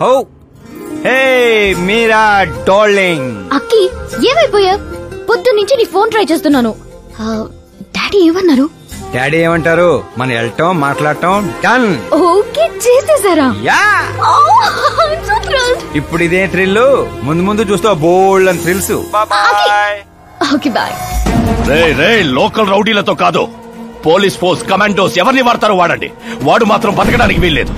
ఓ హే మీరా darling. అక్కి ఏమైపోయా? పొద్దు నుంచి నీ ఫోన్ ట్రై చేస్తున్నాను. డాడీ ఏమన్నారు? డాడీ ఏమంటారు? మనం వెళ్ళటం మాట్లాడటం డన్. ఓకే చేసేసారా? యా. ఇప్పుడు ఇదే థ్రిల్, ముందు ముందు చూస్తా బోల్డ్ అని థ్రిల్స్. Okay boy. రే లోకల్ రౌడీలతో కాదు, పోలీస్ ఫోర్స్ కమాండోస్ ఎవరిని వాడతారో వాడండి. వాడు మాత్రం బతకడానికి వీల్లేదు.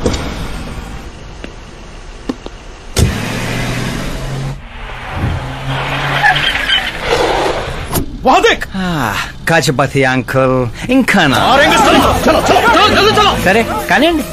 కాచపతి అంకుల్ ఇంకా సరే కానివ్వండి.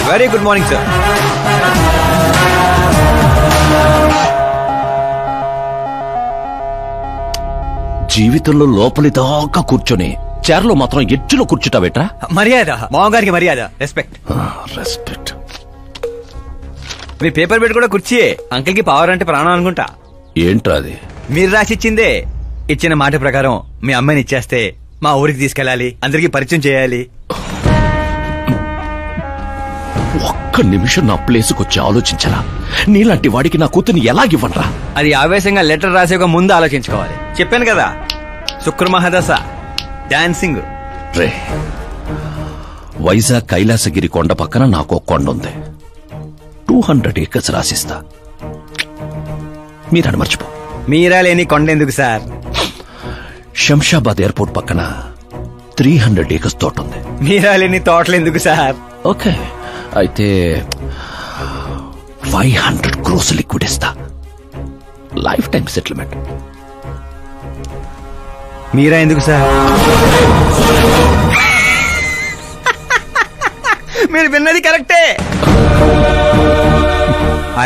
Very good morning sir. జీవితంలో లోపలి దాకా కూర్చొని చైర్లో మాత్రం ఎడ్జ్లో కూర్చుంటావేట్రా? మర్యాద, మామగారికి మర్యాద, రెస్పెక్ట్. రెస్పెక్ట్. మీ పేపర్ పెట్టి కూడా కుర్చీయే. అంకిల్ కి పవర్ అంటే ప్రాణం అనుకుంటా. ఏంట్రా అది? మీరు రాసిచ్చిందే. ఇచ్చిన మాట ప్రకారం మీ అమ్మాయిని ఇచ్చేస్తే మా ఊరికి తీసుకెళ్ళాలి, అందరికి పరిచయం చేయాలి. ఒక్క నిమిషం నా ప్లేసుకు వచ్చి ఆలోచించరా? నీలాంటి వాడికి నా కూతుర్ని ఎలాగివ్వనరా? అది ఆవేశంగా లెటర్ రాసే ఒక ముందు ఆలోచించుకోవాలి. చెప్పాను కదా, శుక్ర మహాదశ, డాన్సింగ్. రే, వైజాగ్ కైలాసగిరి కొండ పక్కన నాకు కొండ ఉంది. 200 acres రాసిస్తా. మీరని మర్చిపో. మీరా లేని కొండ ఎందుకు సార్? శంషాబాద్ ఎయిర్పోర్ట్ పక్కన 300 acres తోట ఉంది. మీరా లేని తోటలు ఎందుకు సార్? ఓకే, అయితే 500 crores లిక్విడ్ ఇస్తా. Lifetime settlement. మీరా ఎందుకు సార్? మీరు విన్నది కరెక్టే.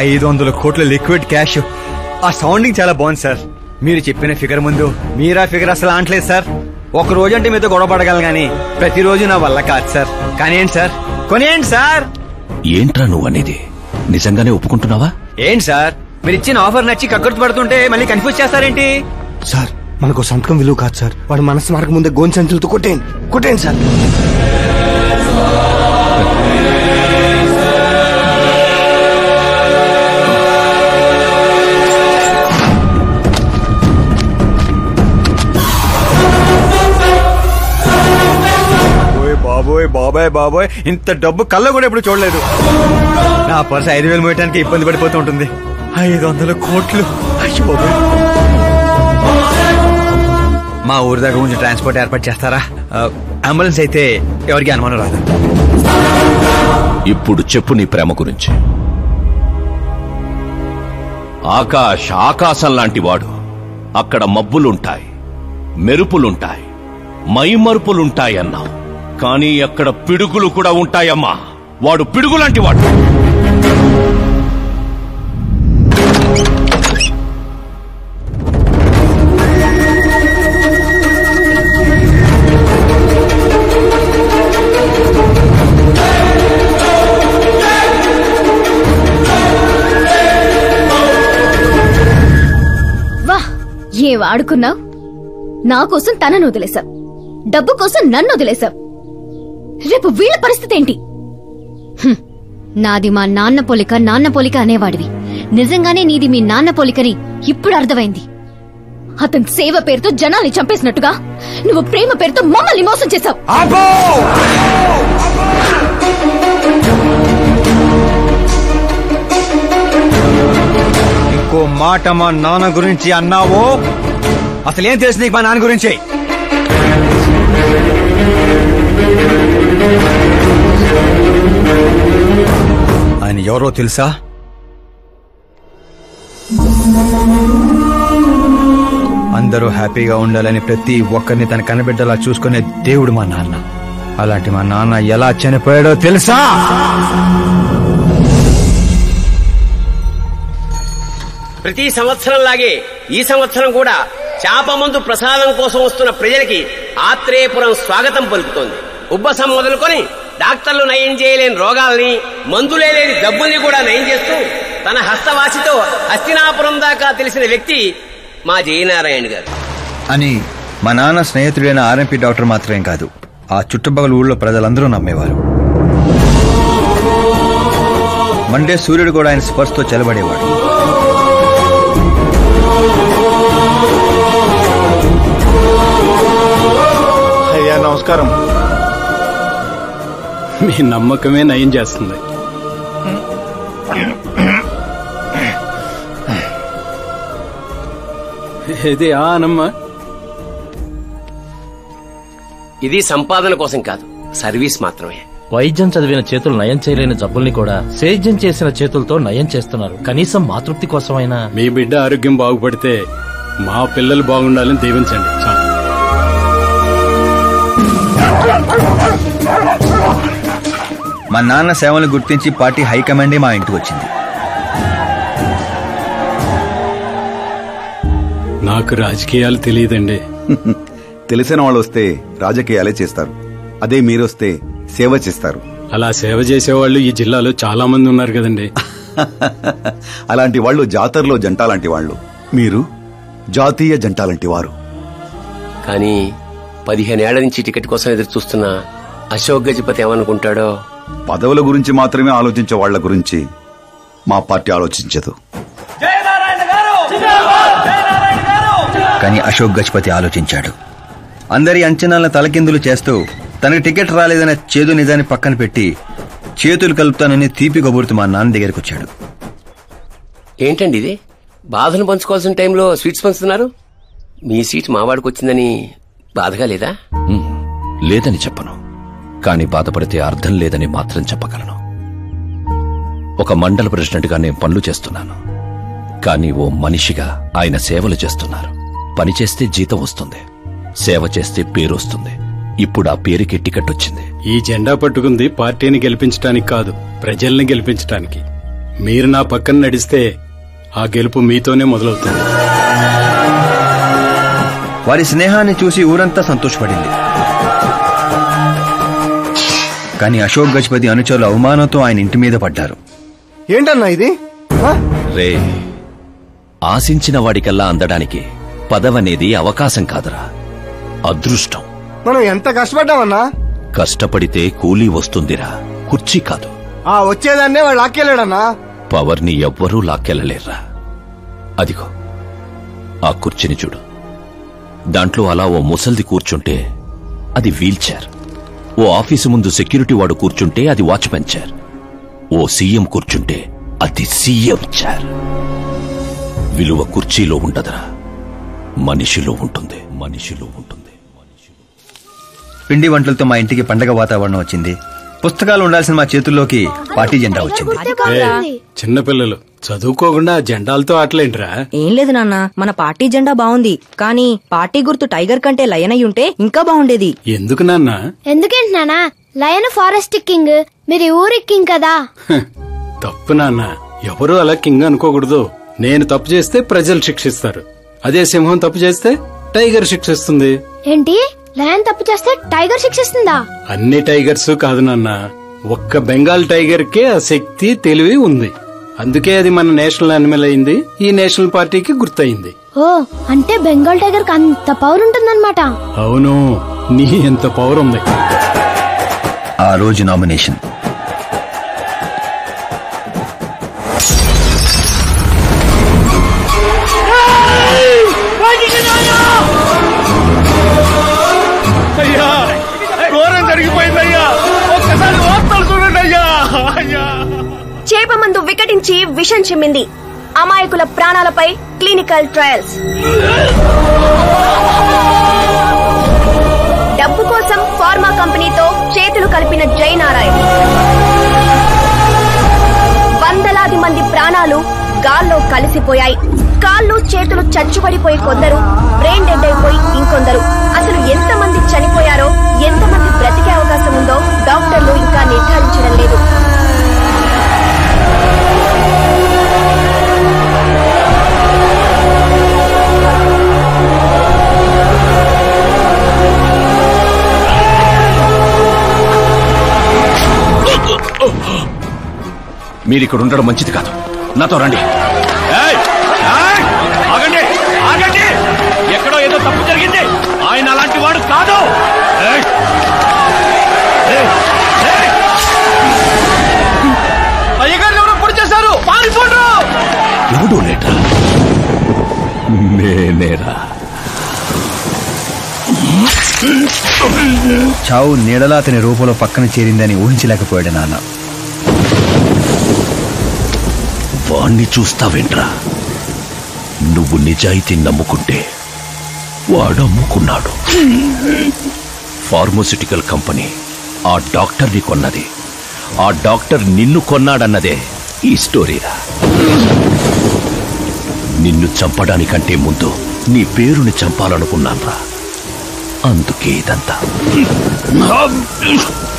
500 కోట్ల లిక్విడ్ క్యాష్. ఆ సౌండింగ్ చాలా బాగుంది సార్. మీరు చెప్పిన ఫిగర్ ముందు మీరా ఫిగర్ అసలు అంటలేదు సార్. ఒక రోజు అంటే మీతో గొడవ పడగలను గానీ ప్రతిరోజు నా వల్ల కాదు సార్. కానివ్వండి సార్, కొనేయండి సార్. ఏంట్రా నువ్వు అనేది? నిజంగానే ఒప్పుకుంటున్నావా? ఏంటి సార్, మీరు ఇచ్చిన ఆఫర్ నచ్చి కక్కుర్తి పడుతుంటే మళ్ళీ కన్ఫ్యూజ్ చేస్తారేంటి? సార్, మనకు సంతకం విలువ కాదు సార్. వాడు మనసు మార్గం ముందే గోన్ సంచులతో కొట్టేయండి సార్. బాబోయ్ బాబాయ్ బాబోయ్, ఇంత డబ్బు కళ్ళ కూడా ఎప్పుడు చూడలేదు. నా పర్స్ 5,000 మోయటానికి ఇబ్బంది పడిపోతూ ఉంటుంది. 500 కోట్లు. అయ్యో బాబోయ్. మా ఊరి దగ్గర కొంచెం ట్రాన్స్పోర్ట్ ఏర్పాటు చేస్తారా? అంబులెన్స్ అయితే ఎవరికి అనుమానం రాదు. ఇప్పుడు చెప్పు నీ ప్రేమ గురించి. ఆకాశం లాంటి వాడు. అక్కడ మబ్బులుంటాయి, మెరుపులుంటాయి, మైమరుపులుంటాయన్నావు. కానీ అక్కడ పిడుగులు కూడా ఉంటాయమ్మా. వాడు పిడుగులాంటి వాడు. ఏం ఆడుకున్నావు? నా కోసం తనను వదిలేశావు, డబ్బు కోసం నన్ను వదిలేశావు. రేపు వీళ్ళ పరిస్థితి ఏంటి? నాది మా నాన్న పోలిక అనేవాడివి. నిజంగానే నీది మీ నాన్న పోలికని ఇప్పుడు అర్థమైంది. అతని సేవ పేరుతో జనాల్ని చంపేసినట్టుగా నువ్వు ప్రేమ పేరుతో మమ్మల్ని మోసం చేశావు. ఇంకో మాట మా నాన్న గురించి అన్నావో అసలేం తెలుసు నీకు మా నాన్న గురించి? ఆయన ఎవరో తెలుసా? అందరూ హ్యాపీగా ఉండాలని ప్రతి ఒక్కరిని తన కనబిడ్డలా చూసుకునే దేవుడు మా నాన్న. అలాంటి మా నాన్న ఎలా చనిపోయాడో తెలుసా? ప్రతి సంవత్సరంలాగే ఈ సంవత్సరం కూడా చాపమందు ప్రసాదం కోసం వస్తున్న ప్రజలకి ఆత్రేయపురం స్వాగతం పలుకుతోంది. ఉబ్బసం మొదలుకొని డాక్టర్లు నయం చేయలేని రోగాల్ని, మందులే లేని జబ్బుల్ని కూడా నయం చేస్తూ తన హస్తవాసితో హస్తినాపురం దాకా తెలిసిన వ్యక్తి మా జయనారాయణ గారు. అని మా నాన్న స్నేహితుడైన ఆర్ఎంపీ డాక్టర్ మాత్రమే కాదు, ఆ చుట్టుపక్కల ఊళ్ళో ప్రజలందరూ నమ్మేవారు. మండే సూర్యుడు కూడా ఆయన స్పర్శతో చెలబడేవాడు. అయ్యా నమస్కారం. మీ నమ్మకమే నయం చేస్తుంది. ఇది ఆనమ్మా. ఇది సంపాదన కోసం కాదు, సర్వీస్ మాత్రమే. వైద్యం చదివిన చేతులు నయం చేయలేని జబ్బుల్ని కూడా సేద్యం చేసిన చేతులతో నయం చేస్తున్నారు. కనీసం మాతృప్తి కోసమైనా. మీ బిడ్డ ఆరోగ్యం బాగుపడితే మా పిల్లలు బాగుండాలని దీవించండి. మా నాన్న సేవలను గుర్తించి పార్టీ హైకమాండే మా ఇంటికి వచ్చింది. నాకు రాజకీయాలు తెలియదండి. తెలిసిన వాళ్ళు వస్తే రాజకీయాలే చేస్తారు, అదే మీరొస్తే సేవ చేస్తారు. అలా సేవ చేసేవాళ్ళు ఈ జిల్లాలో చాలా మంది ఉన్నారు కదండి. అలాంటి వాళ్ళు జాతరలో జంట లాంటి వాళ్ళు, మీరు జాతీయ జంట లాంటి వారు. కానీ 15 ఏళ్ల నుంచి టికెట్ కోసం ఎదురు చూస్తున్న అశోక్ గజపతి ఏమనుకుంటాడో. పదవుల గురించి మాత్రమే ఆలోచించే వాళ్ల గురించి మా పార్టీ ఆలోచించదు. కానీ అశోక్ గజపతి ఆలోచించాడు. అందరి అంచనాలను తలకిందులు చేస్తూ తనకు టికెట్ రాలేదన్న చేదు నిజాన్ని పక్కన పెట్టి చేతులు కలుపుతానని తీపి కబురుతూ మా నాన్న దగ్గరికి వచ్చాడు. ఏంటండి ఇది? బాధను పంచుకోవాల్సిన టైంలో స్వీట్స్ పంచుతున్నారు. మీ సీట్ మావాడికి వచ్చిందని బాధగా లేదా? లేదని చెప్పను, కానీ బాధపడితే అర్థం లేదని మాత్రం చెప్పగలను. ఒక మండల ప్రెసిడెంట్ గా నేను పనులు చేస్తున్నాను, కానీ ఓ మనిషిగా ఆయన సేవలు చేస్తున్నారు. పని చేస్తే జీతం వస్తుంది, సేవ చేస్తే పేరు వస్తుంది. ఇప్పుడు ఆ పేరుకి టికెట్ వచ్చింది. ఈ జెండా పట్టుకుంది పార్టీని గెలిపించడానికి కాదు, ప్రజల్ని గెలిపించడానికి. మీరు నా పక్కన నడిస్తే ఆ గెలుపు మీతోనే మొదలవుతుంది. వారి స్నేహాన్ని చూసి ఊరంతా సంతోషపడింది. కానీ అశోక్ గజపతి అనుచరుల అవమానంతో ఆయన ఇంటి మీద పడ్డారు. ఏంటన్నా ఇది? రే, ఆశించిన వాడికల్లా అందడానికి పదవనేది అవకాశం కాదురా, అదృష్టం. మనం ఎంత కష్టపడ్డామన్నా? కష్టపడితే కూలీ వస్తుందిరా, కుర్చీ కాదు. ఆ వచ్చేదాన్నే వాడు లాక్కెళ్ళాడన్నా. పవర్ని ఎవ్వరూ లాక్కెళ్లలేర్రా. అదిగో ఆ కుర్చీని చూడు, దాంట్లో అలా ఓ ముసల్ది కూర్చుంటే అది వీల్ చైర్. ఓ ఆఫీసు ముందు సెక్యూరిటీ వాడు కూర్చుంటే అది వాచ్మెన్ చైర్, ఓ సీఎం కూర్చుంటే అది సీఎం చైర్. విలువ కుర్చీలో ఉండదురా, మనిషిలో ఉంటుంది. పిండి వంటలతో మా ఇంటికి పండగ వాతావరణం వచ్చింది. పుస్తకాలు ఉండాల్సిన మా చేతుల్లోకి పార్టీ జెండా వచ్చింది. చిన్నపిల్లలు చదువుకోకుండా జెండాలతో ఆటలేంట్రా? ఏం లేదు నాన్న, మన పార్టీ జెండా బాగుంది, కానీ పార్టీ గుర్తు టైగర్ కంటే లయన్ అయి ఉంటే ఇంకా బాగుండేది. ఎందుకు నాన్న? ఎందుకేంటి నాన్న? లయన్ ఫారెస్ట్ కింగ్, మీరు ఊరి కింగ్ కదా. తప్పు నాన్న, ఎవరు అలా కింగ్ అనుకోకూడదు. నేను తప్పు చేస్తే ప్రజలు శిక్షిస్తారు, అదే సింహం తప్పు చేస్తే టైగర్ శిక్షిస్తుంది. ఏంటి, లయన్ తప్పు చేస్తే టైగర్ శిక్షిస్తుందా? అన్ని టైగర్స్ కాదు నాన్న, ఒక్క బెంగాల్ టైగర్ కే ఆ శక్తి తెలివి ఉంది. అందుకే అది మన నేషనల్ యానిమల్ అయింది, ఈ నేషనల్ పార్టీకి గుర్తయింది. ఓ, అంటే బెంగాల్ టైగర్ కి అంత పవర్ ఉంటుందన్నమాట. అవును, నీ ఎంత పవర్ ఉంది. ఆ రోజు నామినేషన్ చేప మందు వికటించి విషం చిమ్మింది. అమాయకుల ప్రాణాలపై క్లినికల్ ట్రయల్స్. డబ్బు కోసం ఫార్మా కంపెనీతో చేతులు కలిపిన జయనారాయణ. వందలాది మంది ప్రాణాలు గాల్లో కలిసిపోయాయి. కాళ్ళు చేతులు చచ్చుబడిపోయి కొందరు, బ్రెయిన్ డెడ్ అయిపోయి ఇంకొందరు. అసలు ఎంతమంది చనిపోయారో, ఎంతమంది బ్రతికే అవకాశం ఉందో డాక్టర్లు ఇంకా నిర్ధారించడం లేదు. మీరిక్కడ ఉండడం మంచిది కాదు, నాతో రండి. ఆగండి, ఆగండి, ఎక్కడో ఏదో తప్పు జరిగింది. ఆయన అలాంటి వాడు కాదు. అయ్యగారు ఎవరో పొడి చేశారు, పారిపోండి. ఎవడో లేటా? నేనేరా. చావు నీడలా అతని రూపంలో పక్కన చేరిందని ఊహించలేకపోయాడు నాన్న. వాణ్ణి చూస్తావేంట్రా? నువ్వు నిజాయితీ నమ్ముకుంటే వాడు అమ్ముకున్నాడు. ఫార్మాస్యూటికల్ కంపెనీ ఆ డాక్టర్ని కొన్నది, ఆ డాక్టర్ నిన్ను కొన్నాడన్నదే ఈ స్టోరీరా. నిన్ను చంపడానికంటే ముందు నీ పేరుని చంపాలనుకున్నాన్రా, అందుకే ఇదంతా.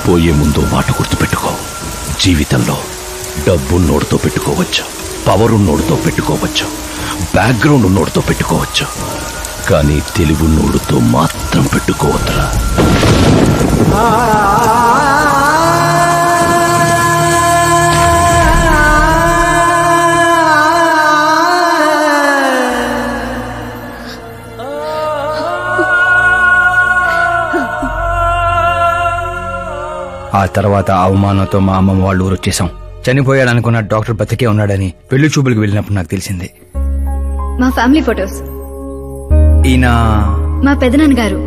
పోయే ముందు మాట గుర్తుపెట్టుకో, జీవితంలో డబ్బు నోడుతో పెట్టుకోవచ్చు, పవర్ ఉన్నోడుతో పెట్టుకోవచ్చు, బ్యాక్గ్రౌండ్ ఉన్నోడుతో పెట్టుకోవచ్చు, కానీ తెలివి నోడుతో మాత్రం పెట్టుకోవద్దురా. ఆ తర్వాత అవమానంతో మా అమ్మమ్మ వాళ్ళు ఊరు వచ్చేసాం. చనిపోయాడనుకున్న డాక్టర్ బతికే ఉన్నాడని పెళ్లి చూపులకు వెళ్ళినప్పుడు నాకు తెలిసింది. మా ఫ్యామిలీ ఫొటోస్. ఈయన మా పెదనాన్న గారు.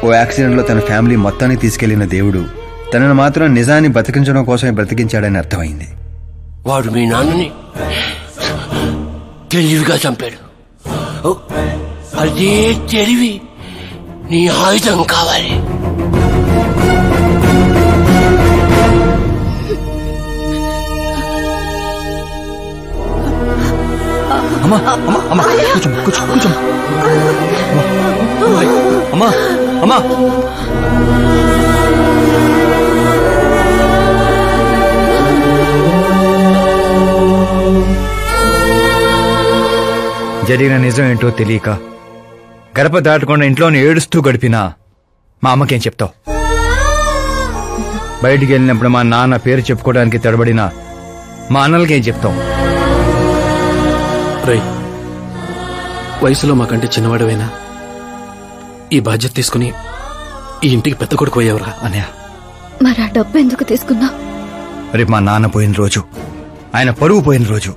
ఓ యాక్సిడెంట్ లో తన ఫ్యామిలీ మొత్తాన్ని తీసుకెళ్లిన దేవుడు తనను మాత్రం నిజాన్ని బతికించడం కోసమే బ్రతికించాడని అర్థమైంది. వాడు మీ నాన్నని తెలివిగా చంపాడు. అదే తెలివి నీ ఆయుధం కావాలి. అమ్మా అమ్మా అమ్మా కూర్చోమ్మా, కూర్చో కూర్చోమ్మా. అమ్మా అమ్మా జరిగిన నిజం ఏంటో తెలియక గడప దాటకుండా ఇంట్లోనే ఏడుస్తూ గడిపినా మా అమ్మకేం చెప్తావు? బయటికి వెళ్ళినప్పుడు మా నాన్న పేరు చెప్పుకోవడానికి తడబడినా మా అన్నలకేం చెప్తావు? వయసులో మాకంటే చిన్నవాడవేనా? ఈ బాధ్యత తీసుకుని ఈ ఇంటికి పెద్ద కొడుకు అయ్యావురా. అన్నయ్య, మరి ఆ డబ్బు ఎందుకు తీసుకున్నా? రేపు మా నాన్న పోయిన రోజు, ఆయన పరువు పోయిన రోజు,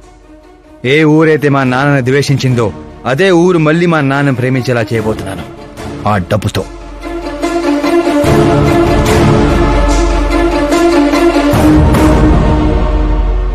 ఏ ఊరైతే మా నాన్నని ద్వేషించిందో అదే ఊరు మళ్ళీ మా నాన్న ప్రేమించేలా చేయబోతున్నాను ఆ డబ్బుతో.